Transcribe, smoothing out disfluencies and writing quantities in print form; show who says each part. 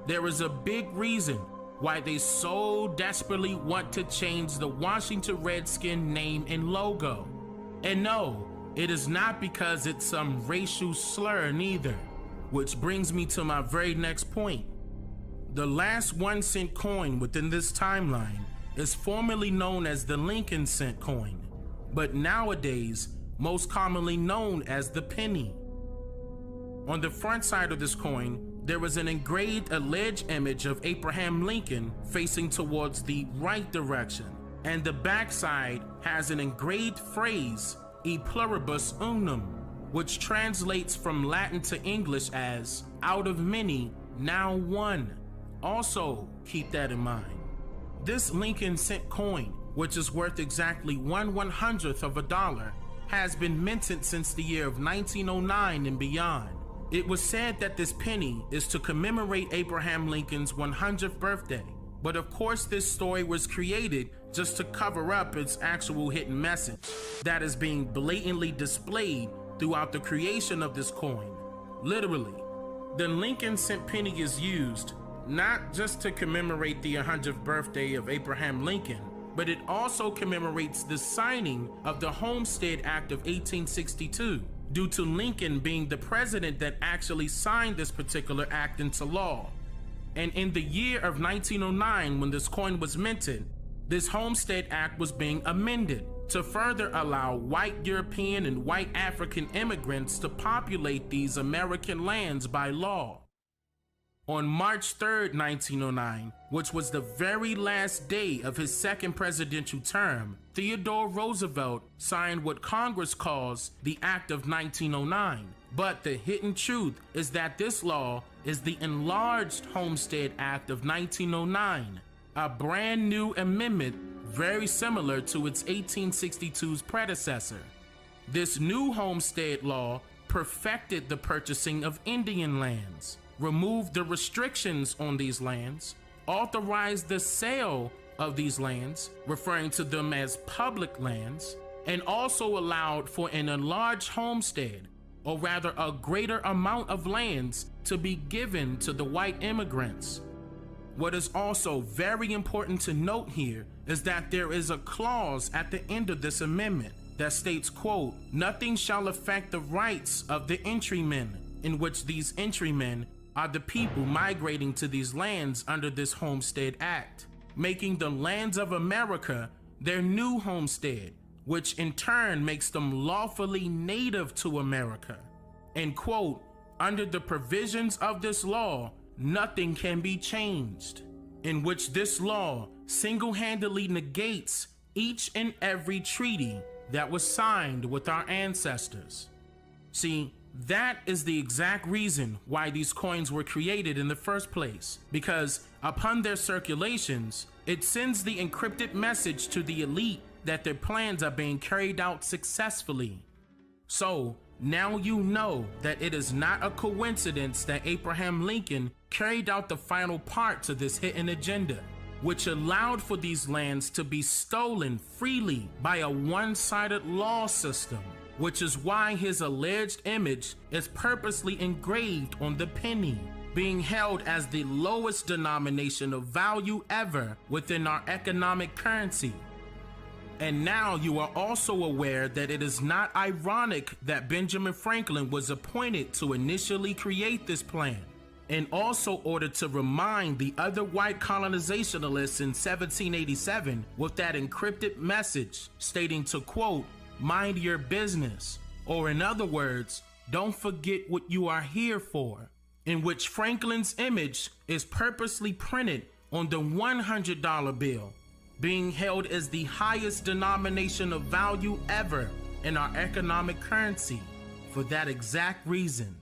Speaker 1: there is a big reason why they so desperately want to change the Washington Redskin name and logo. And no, it is not because it's some racial slur neither, which brings me to my very next point. The last 1-cent coin within this timeline is formerly known as the Lincoln cent coin, but nowadays most commonly known as the penny. On the front side of this coin, there was an engraved alleged image of Abraham Lincoln facing towards the right direction, and the back side has an engraved phrase, e pluribus unum, which translates from Latin to English as out of many, now one. Also, keep that in mind. This Lincoln cent coin, which is worth exactly 1/100th of a dollar, has been minted since the year of 1909 and beyond. It was said that this penny is to commemorate Abraham Lincoln's 100th birthday, but of course this story was created just to cover up its actual hidden message that is being blatantly displayed throughout the creation of this coin. Literally, the Lincoln cent penny is used not just to commemorate the 100th birthday of Abraham Lincoln, but it also commemorates the signing of the Homestead Act of 1862, due to Lincoln being the president that actually signed this particular act into law. And in the year of 1909, when this coin was minted, this Homestead Act was being amended to further allow white European and white African immigrants to populate these American lands by law. On March 3rd, 1909, which was the very last day of his second presidential term, Theodore Roosevelt signed what Congress calls the Act of 1909. But the hidden truth is that this law is the enlarged Homestead Act of 1909, a brand new amendment very similar to its 1862's predecessor. This new Homestead law perfected the purchasing of Indian lands, removed the restrictions on these lands, authorized the sale of these lands, referring to them as public lands, and also allowed for an enlarged homestead, or rather a greater amount of lands, to be given to the white immigrants. What is also very important to note here is that there is a clause at the end of this amendment that states, quote, "Nothing shall affect the rights of the entrymen," in which these entrymen are the people migrating to these lands under this Homestead Act, making the lands of America their new homestead, which in turn makes them lawfully native to America. And quote, "Under the provisions of this law, nothing can be changed," in which this law single-handedly negates each and every treaty that was signed with our ancestors. See, that is the exact reason why these coins were created in the first place, because upon their circulations, it sends the encrypted message to the elite that their plans are being carried out successfully. So now you know that it is not a coincidence that Abraham Lincoln carried out the final part to this hidden agenda, which allowed for these lands to be stolen freely by a one-sided law system, which is why his alleged image is purposely engraved on the penny, being held as the lowest denomination of value ever within our economic currency. And now you are also aware that it is not ironic that Benjamin Franklin was appointed to initially create this plan, and also ordered to remind the other white colonizationalists in 1787 with that encrypted message stating to, quote, "Mind your business," or in other words, "Don't forget what you are here for," in which Franklin's image is purposely printed on the $100 bill, being held as the highest denomination of value ever in our economic currency for that exact reason.